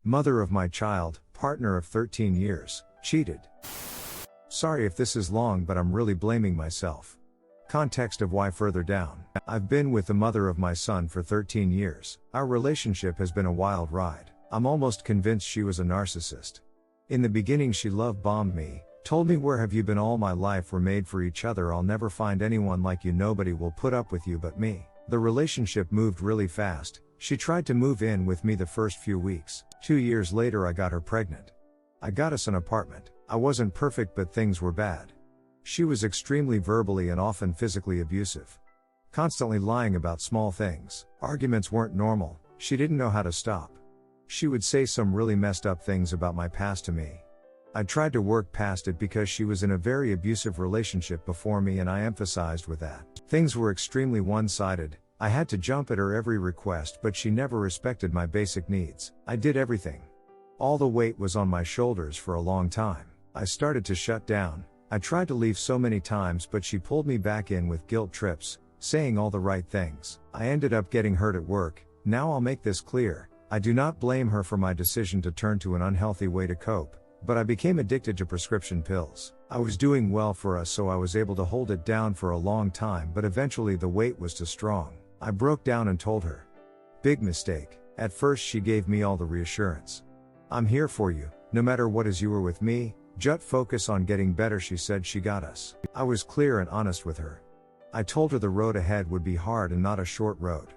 Mother of my child, partner of 13 years, cheated. Sorry if this is long, but I'm really blaming myself. Context of why further down. I've been with the mother of my son for 13 years. Our relationship has been a wild ride. I'm almost convinced she was a narcissist. In the beginning she love-bombed me, told me where have you been all my life, we're made for each other, I'll never find anyone like you, nobody will put up with you but me. The relationship moved really fast. She tried to move in with me the first few weeks. 2 years later I got her pregnant. I got us an apartment. I wasn't perfect but things were bad. She was extremely verbally and often physically abusive. Constantly lying about small things. Arguments weren't normal. She didn't know how to stop. She would say some really messed up things about my past to me. I tried to work past it because she was in a very abusive relationship before me, and I emphasized with that. Things were extremely one-sided. I had to jump at her every request, but she never respected my basic needs. I did everything. All the weight was on my shoulders for a long time. I started to shut down. I tried to leave so many times, but she pulled me back in with guilt trips, saying all the right things. I ended up getting hurt at work. Now I'll make this clear. I do not blame her for my decision to turn to an unhealthy way to cope, but I became addicted to prescription pills. I was doing well for us, so I was able to hold it down for a long time, but eventually the weight was too strong. I broke down and told her. Big mistake. At first she gave me all the reassurance. I'm here for you, no matter what, as you were with me. Just focus on getting better, she said. She got us. I was clear and honest with her. I told her the road ahead would be hard and not a short road.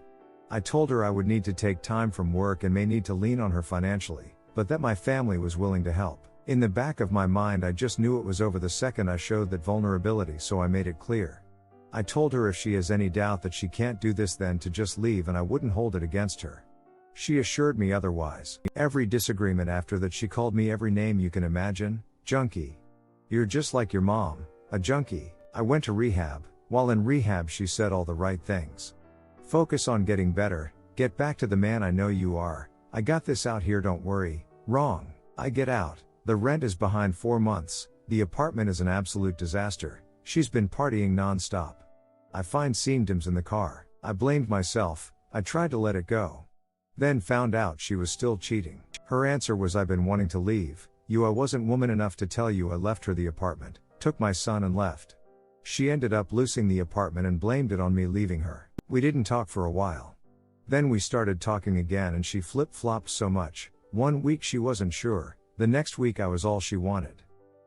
I told her I would need to take time from work and may need to lean on her financially, but that my family was willing to help. In the back of my mind I just knew it was over the second I showed that vulnerability, so I made it clear. I told her if she has any doubt that she can't do this, then to just leave and I wouldn't hold it against her. She assured me otherwise. Every disagreement after that she called me every name you can imagine. Junkie. You're just like your mom, a junkie. I went to rehab. While in rehab she said all the right things. Focus on getting better, get back to the man I know you are, I got this out here, don't worry. Wrong. I get out. The rent is behind 4 months, the apartment is an absolute disaster, she's been partying non-stop. I find symptoms in the car. I blamed myself, I tried to let it go. Then found out she was still cheating. Her answer was, I've been wanting to leave. I wasn't woman enough to tell you. I left her the apartment, took my son and left. She ended up losing the apartment and blamed it on me leaving her. We didn't talk for a while. Then we started talking again and she flip-flopped so much. 1 week she wasn't sure, the next week I was all she wanted.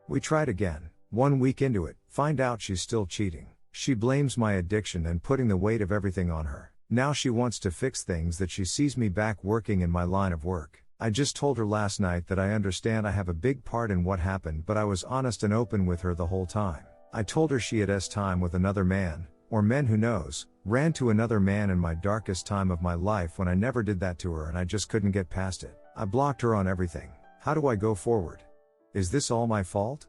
We tried again. 1 week into it, find out she's still cheating. She blames my addiction and putting the weight of everything on her. Now she wants to fix things that she sees me back working in my line of work. I just told her last night that I understand I have a big part in what happened, but I was honest and open with her the whole time. I told her she had time with another man, or men, who knows, ran to another man in my darkest time of my life when I never did that to her and I just couldn't get past it. I blocked her on everything. How do I go forward? Is this all my fault?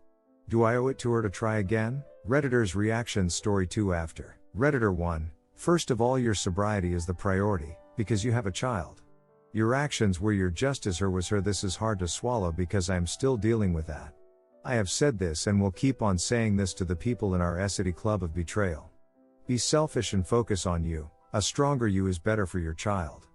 Do I owe it to her to try again? Redditor's reactions, story 2 after. Redditor 1. First of all, your sobriety is the priority, because you have a child. Your actions were you're just as her was her. This is hard to swallow because I am still dealing with that. I have said this and will keep on saying this to the people in our Essity Club of Betrayal. Be selfish and focus on you. A stronger you is better for your child.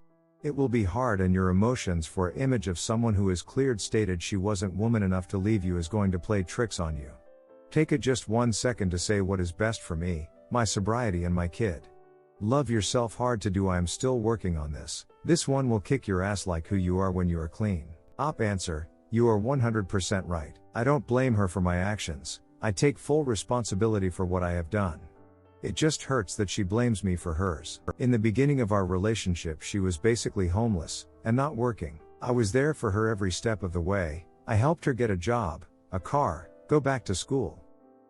It will be hard, and your emotions for an image of someone who is cleared stated she wasn't woman enough to leave you is going to play tricks on you. Take it just 1 second to say what is best for me, my sobriety and my kid. Love yourself. Hard to do. I am still working on this. This one will kick your ass like who you are when you are clean. Op answer. You are 100% right. I don't blame her for my actions. I take full responsibility for what I have done. It just hurts that she blames me for hers. In the beginning of our relationship she was basically homeless, and not working. I was there for her every step of the way. I helped her get a job, a car, go back to school.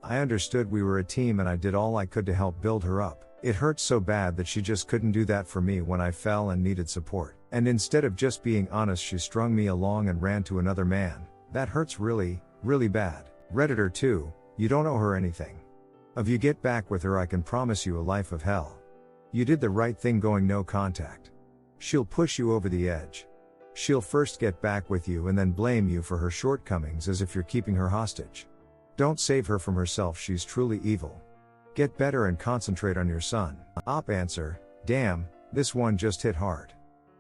I understood we were a team and I did all I could to help build her up. It hurt so bad that she just couldn't do that for me when I fell and needed support. And instead of just being honest, she strung me along and ran to another man. That hurts really, really bad. Redditor 2. You don't owe her anything. If you get back with her, I can promise you a life of hell. You did the right thing going no contact. She'll push you over the edge. She'll first get back with you and then blame you for her shortcomings as if you're keeping her hostage. Don't save her from herself. She's truly evil. Get better and concentrate on your son. Op answer. Damn, this one just hit hard.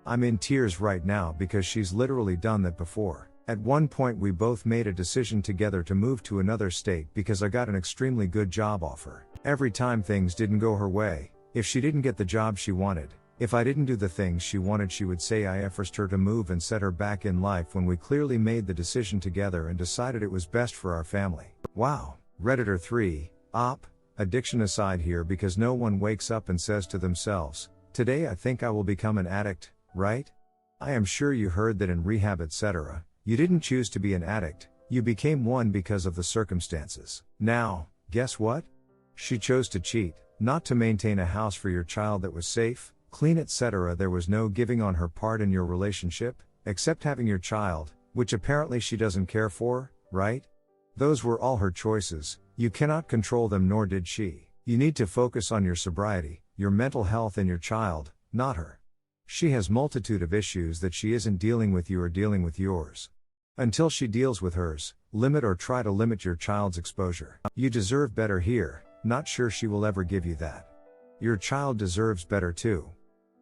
I'm in tears right now because she's literally done that before. At one point we both made a decision together to move to another state because I got an extremely good job offer. Every time things didn't go her way, if she didn't get the job she wanted, if I didn't do the things she wanted, she would say I forced her to move and set her back in life when we clearly made the decision together and decided it was best for our family. Wow. Redditor 3, addiction aside here, because no one wakes up and says to themselves, today I think I will become an addict, right? I am sure you heard that in rehab etc., you didn't choose to be an addict, you became one because of the circumstances. Now, guess what? She chose to cheat, not to maintain a house for your child that was safe, clean etc. There was no giving on her part in your relationship, except having your child, which apparently she doesn't care for, right? Those were all her choices, you cannot control them, nor did she. You need to focus on your sobriety, your mental health and your child, not her. She has multitude of issues that she isn't dealing with, you are dealing with yours. Until she deals with hers, limit or try to limit your child's exposure. You deserve better here, not sure she will ever give you that. Your child deserves better too.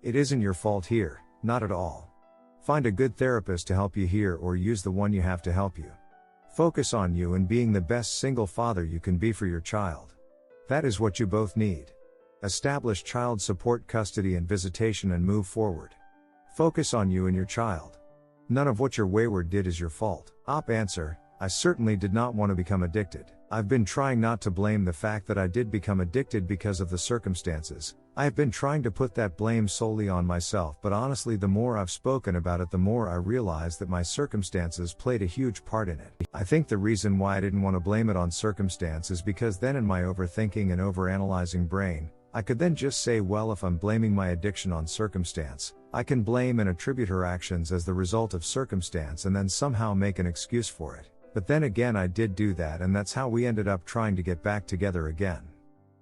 It isn't your fault here, not at all. Find a good therapist to help you here or use the one you have to help you. Focus on you and being the best single father you can be for your child. That is what you both need. Establish child support, custody and visitation, and move forward. Focus on you and your child. None of what your wayward did is your fault. Answer, I certainly did not want to become addicted. I've been trying not to blame the fact that I did become addicted because of the circumstances. I have been trying to put that blame solely on myself, but honestly the more I've spoken about it, the more I realize that my circumstances played a huge part in it. I think the reason why I didn't want to blame it on circumstance is because then in my overthinking and overanalyzing brain, I could then just say, well, if I'm blaming my addiction on circumstance, I can blame and attribute her actions as the result of circumstance and then somehow make an excuse for it. But then again, I did do that, and that's how we ended up trying to get back together again.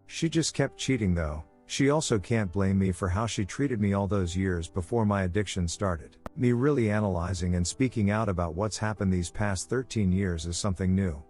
She just kept cheating though. She also can't blame me for how she treated me all those years before my addiction started. Me really analyzing and speaking out about what's happened these past 13 years is something new.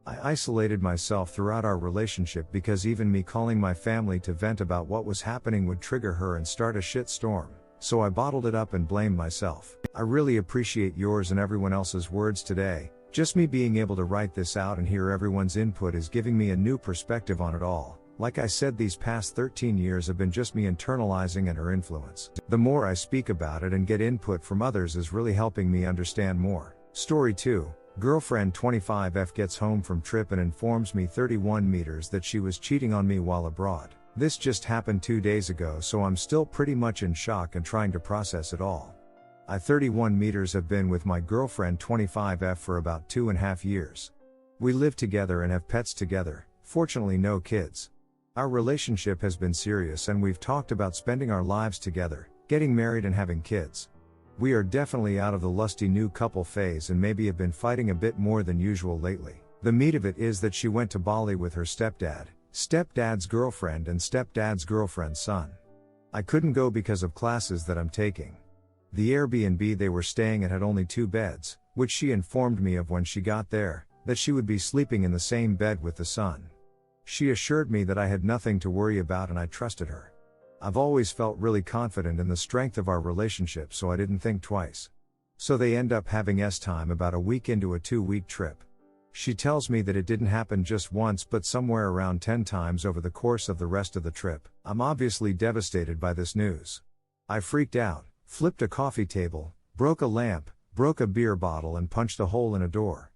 I isolated myself throughout our relationship because even me calling my family to vent about what was happening would trigger her and start a shit storm. So I bottled it up and blamed myself. I really appreciate yours and everyone else's words today. Just me being able to write this out and hear everyone's input is giving me a new perspective on it all. Like I said, these past 13 years have been just me internalizing and her influence. The more I speak about it and get input from others is really helping me understand more. Story 2. Girlfriend 25F gets home from trip and informs me 31 meters that she was cheating on me while abroad. This just happened 2 days ago, so I'm still pretty much in shock and trying to process it all. I 31 meters have been with my girlfriend 25F for about 2.5 years. We live together and have pets together, fortunately no kids. Our relationship has been serious and we've talked about spending our lives together, getting married and having kids. We are definitely out of the lusty new couple phase and maybe have been fighting a bit more than usual lately. The meat of it is that she went to Bali with her stepdad, stepdad's girlfriend and stepdad's girlfriend's son. I couldn't go because of classes that I'm taking. The Airbnb they were staying at had only 2 beds, which she informed me of when she got there, that she would be sleeping in the same bed with the son. She assured me that I had nothing to worry about and I trusted her. I've always felt really confident in the strength of our relationship, so I didn't think twice. So they end up having time about a week into a 2-week trip. She tells me that it didn't happen just once but somewhere around 10 times over the course of the rest of the trip. I'm obviously devastated by this news. I freaked out, flipped a coffee table, broke a lamp, broke a beer bottle and punched a hole in a door.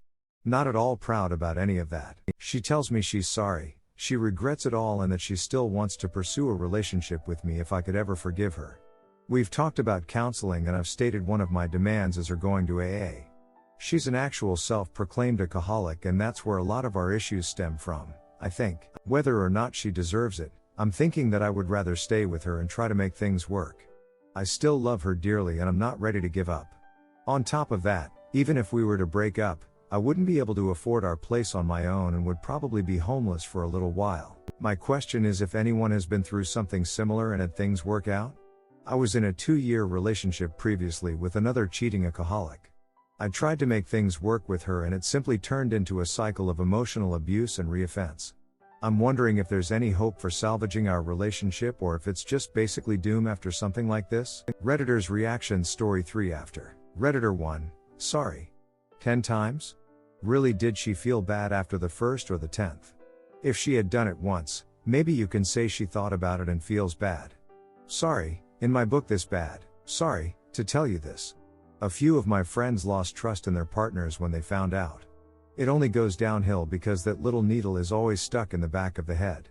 Not at all proud about any of that. She tells me she's sorry, she regrets it all and that she still wants to pursue a relationship with me if I could ever forgive her. We've talked about counseling and I've stated one of my demands is her going to AA. She's an actual self-proclaimed alcoholic and that's where a lot of our issues stem from, I think. Whether or not she deserves it, I'm thinking that I would rather stay with her and try to make things work. I still love her dearly and I'm not ready to give up. On top of that, even if we were to break up, I wouldn't be able to afford our place on my own and would probably be homeless for a little while. My question is if anyone has been through something similar and had things work out? I was in a 2-year relationship previously with another cheating alcoholic. I tried to make things work with her and it simply turned into a cycle of emotional abuse and reoffense. I'm wondering if there's any hope for salvaging our relationship or if it's just basically doom after something like this. Redditor's reaction story 3 after. Redditor 1, sorry. 10 times? Really, did she feel bad after the first or the 10th? If she had done it once, maybe you can say she thought about it and feels bad. Sorry, in my book This Bad, sorry, to tell you this. A few of my friends lost trust in their partners when they found out. It only goes downhill because that little needle is always stuck in the back of the head.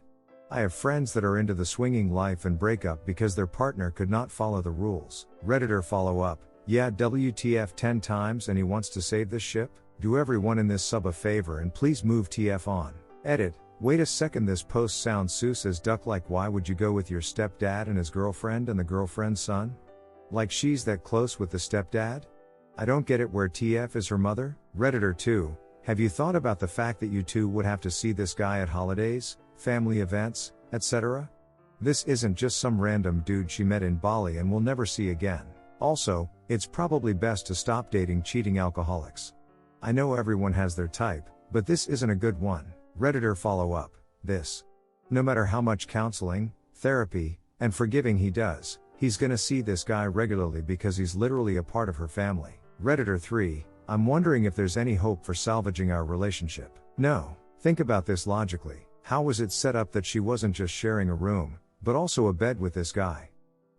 I have friends that are into the swinging life and break up because their partner could not follow the rules. Redditor follow up, yeah, WTF 10 times and he wants to save this ship? Do everyone in this sub a favor and please move TF on. Edit, wait a second, this post sounds sus as duck, like why would you go with your stepdad and his girlfriend and the girlfriend's son? Like she's that close with the stepdad? I don't get it, where TF is her mother? Redditor 2, have you thought about the fact that you two would have to see this guy at holidays, family events, etc.? This isn't just some random dude she met in Bali and will never see again. Also, it's probably best to stop dating cheating alcoholics. I know everyone has their type, but this isn't a good one. Redditor follow up, this. No matter how much counseling, therapy, and forgiving he does, he's gonna see this guy regularly because he's literally a part of her family. Redditor 3, I'm wondering if there's any hope for salvaging our relationship. No. Think about this logically. How was it set up that she wasn't just sharing a room, but also a bed with this guy?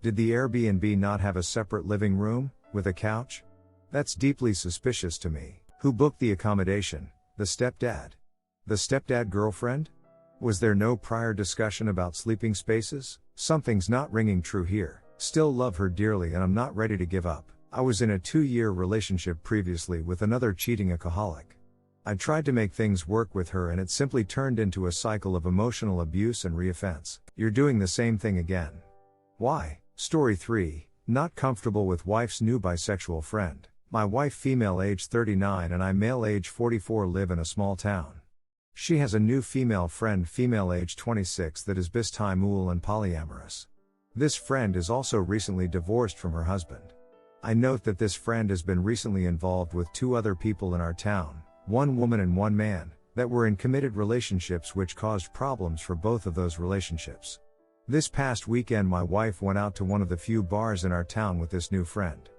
Did the Airbnb not have a separate living room, with a couch? That's deeply suspicious to me. Who booked the accommodation? The stepdad? The stepdad girlfriend? Was there no prior discussion about sleeping spaces? Something's not ringing true here. Still love her dearly and I'm not ready to give up. I was in a 2-year relationship previously with another cheating alcoholic. I tried to make things work with her and it simply turned into a cycle of emotional abuse and reoffense. You're doing the same thing again. Why? Story 3, not comfortable with wife's new bisexual friend. My wife, female age 39 and I male age 44, live in a small town. She has a new female friend, female age 26, that is bisexual and polyamorous. This friend is also recently divorced from her husband. I note that this friend has been recently involved with 2 other people in our town, 1 woman and 1 man, that were in committed relationships, which caused problems for both of those relationships. This past weekend my wife went out to one of the few bars in our town with this new friend.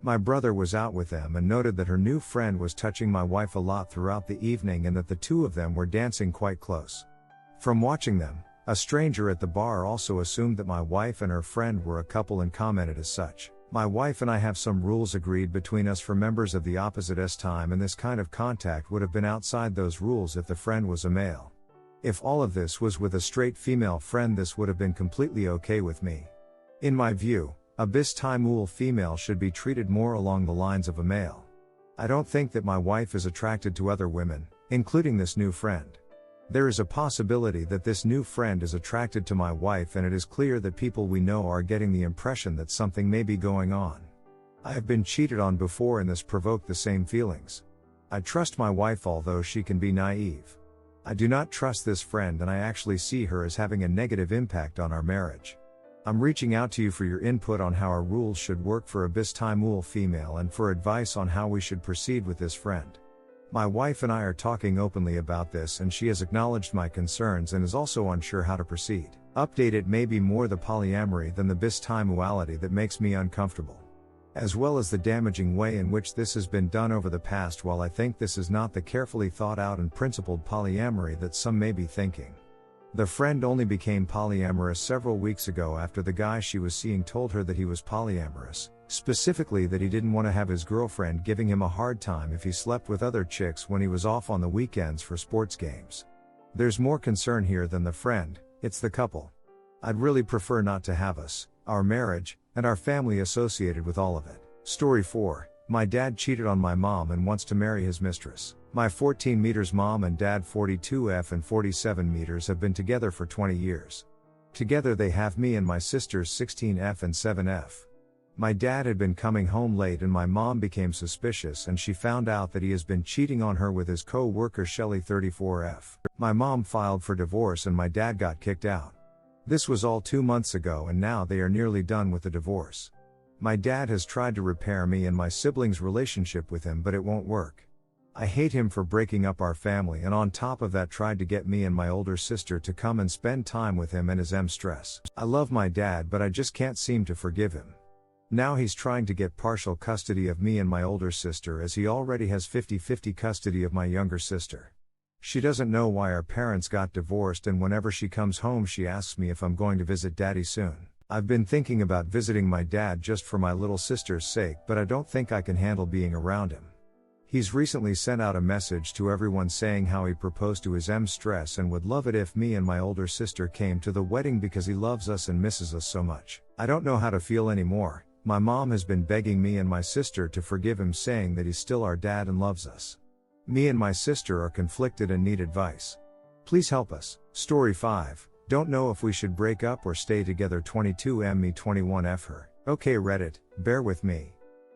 My brother was out with them and noted that her new friend was touching my wife a lot throughout the evening and that the 2 of them were dancing quite close. From watching them, a stranger at the bar also assumed that my wife and her friend were a couple and commented as such. My wife and I have some rules agreed between us for members of the opposite sex time, and this kind of contact would have been outside those rules if the friend was a male. If all of this was with a straight female friend, this would have been completely okay with me. In my view, a bisexual female should be treated more along the lines of a male. I don't think that my wife is attracted to other women, including this new friend. There is a possibility that this new friend is attracted to my wife, and it is clear that people we know are getting the impression that something may be going on. I have been cheated on before and this provoked the same feelings. I trust my wife although she can be naive. I do not trust this friend and I actually see her as having a negative impact on our marriage. I'm reaching out to you for your input on how our rules should work for a bisexual female and for advice on how we should proceed with this friend. My wife and I are talking openly about this and she has acknowledged my concerns and is also unsure how to proceed. Update: it may be more the polyamory than the bisexuality that makes me uncomfortable, as well as the damaging way in which this has been done over the past. While I think this is not the carefully thought out and principled polyamory that some may be thinking. The friend only became polyamorous several weeks ago after the guy she was seeing told her that he was polyamorous, specifically that he didn't want to have his girlfriend giving him a hard time if he slept with other chicks when he was off on the weekends for sports games. There's more concern here than the friend, it's the couple. I'd really prefer not to have us, our marriage, and our family associated with all of it. Story 4, my dad cheated on my mom and wants to marry his mistress. My 14 meters mom and dad 42F and 47 meters have been together for 20 years. Together they have me and my sisters 16F and 7F. My dad had been coming home late and my mom became suspicious and she found out that he has been cheating on her with his co-worker Shelly 34F. My mom filed for divorce and my dad got kicked out. This was all 2 months ago and now they are nearly done with the divorce. My dad has tried to repair me and my siblings' relationship with him, but it won't work. I hate him for breaking up our family, and on top of that tried to get me and my older sister to come and spend time with him and his stress. I love my dad, but I just can't seem to forgive him. Now he's trying to get partial custody of me and my older sister, as he already has 50-50 custody of my younger sister. She doesn't know why our parents got divorced, and whenever she comes home she asks me if I'm going to visit daddy soon. I've been thinking about visiting my dad just for my little sister's sake, but I don't think I can handle being around him. He's recently sent out a message to everyone saying how he proposed to his stress and would love it if me and my older sister came to the wedding because he loves us and misses us so much. I don't know how to feel anymore. My mom has been begging me and my sister to forgive him, saying that he's still our dad and loves us. Me and my sister are conflicted and need advice. Please help us. Story 5. Don't know if we should break up or stay together. 22 me 21f her. Okay Reddit, bear with me.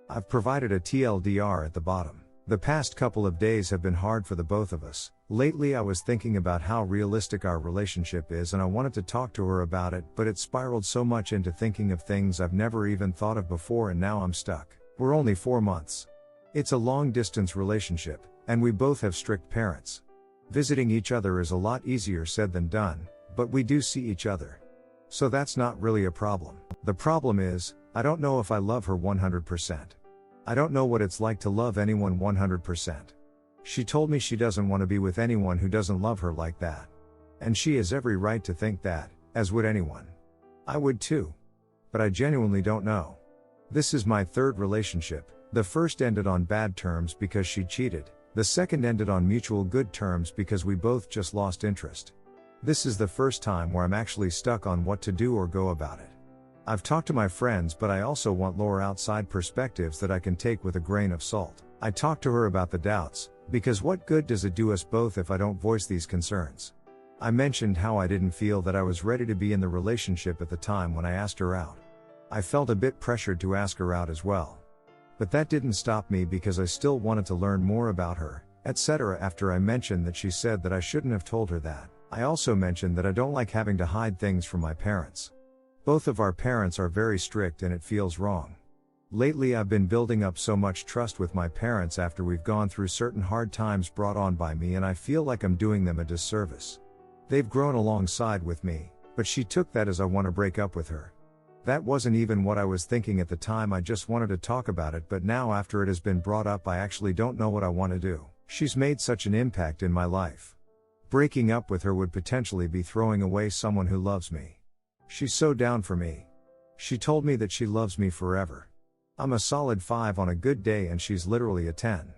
I've provided a TLDR at the bottom. The past couple of days have been hard for the both of us. Lately I was thinking about how realistic our relationship is, and I wanted to talk to her about it, but it spiraled so much into thinking of things I've never even thought of before, and now I'm stuck. We're only 4 months. It's a long distance relationship, and we both have strict parents. Visiting each other is a lot easier said than done, but we do see each other. So that's not really a problem. The problem is, I don't know if I love her 100%. I don't know what it's like to love anyone 100%. She told me she doesn't want to be with anyone who doesn't love her like that. And she has every right to think that, as would anyone. I would too. But I genuinely don't know. This is my 3rd relationship. The first ended on bad terms because she cheated. The second ended on mutual good terms because we both just lost interest. This is the first time where I'm actually stuck on what to do or go about it. I've talked to my friends, but I also want lower outside perspectives that I can take with a grain of salt. I talked to her about the doubts, because what good does it do us both if I don't voice these concerns? I mentioned how I didn't feel that I was ready to be in the relationship at the time when I asked her out. I felt a bit pressured to ask her out as well. But that didn't stop me because I still wanted to learn more about her, etc. After I mentioned that, she said that I shouldn't have told her that. I also mentioned that I don't like having to hide things from my parents. Both of our parents are very strict and it feels wrong. Lately I've been building up so much trust with my parents after we've gone through certain hard times brought on by me, and I feel like I'm doing them a disservice. They've grown alongside with me, but she took that as I want to break up with her. That wasn't even what I was thinking at the time. I just wanted to talk about it, but now after it has been brought up I actually don't know what I want to do. She's made such an impact in my life. Breaking up with her would potentially be throwing away someone who loves me. She's so down for me. She told me that she loves me forever. I'm a solid 5 on a good day and she's literally a 10.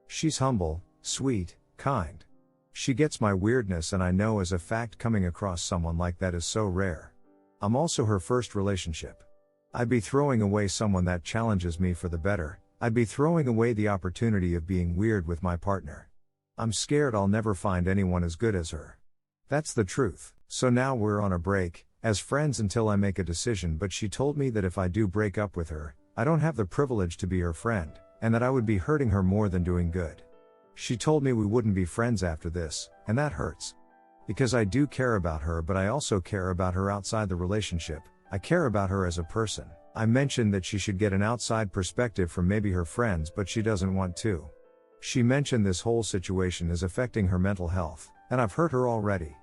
She's humble, sweet, kind. She gets my weirdness, and I know as a fact coming across someone like that is so rare. I'm also her first relationship. I'd be throwing away someone that challenges me for the better. I'd be throwing away the opportunity of being weird with my partner. I'm scared I'll never find anyone as good as her. That's the truth. So now we're on a break, as friends until I make a decision, but she told me that if I do break up with her, I don't have the privilege to be her friend, and that I would be hurting her more than doing good. She told me we wouldn't be friends after this, and that hurts. Because I do care about her, but I also care about her outside the relationship. I care about her as a person. I mentioned that she should get an outside perspective from maybe her friends, but she doesn't want to. She mentioned this whole situation is affecting her mental health, and I've hurt her already.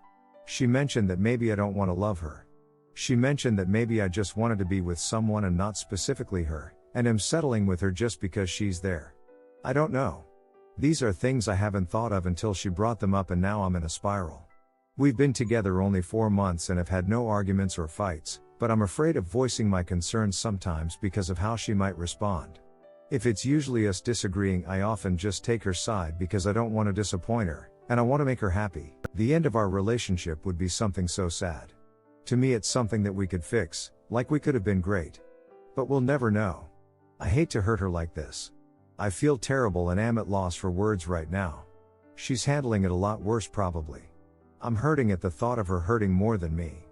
She mentioned that maybe I don't want to love her. She mentioned that maybe I just wanted to be with someone and not specifically her, and am settling with her just because she's there. I don't know. These are things I haven't thought of until she brought them up, and now I'm in a spiral. We've been together only 4 months and have had no arguments or fights, but I'm afraid of voicing my concerns sometimes because of how she might respond. If it's usually us disagreeing, I often just take her side because I don't want to disappoint her, and I want to make her happy. The end of our relationship would be something so sad. To me it's something that we could fix, like we could have been great. But we'll never know. I hate to hurt her like this. I feel terrible and am at loss for words right now. She's handling it a lot worse probably. I'm hurting at the thought of her hurting more than me.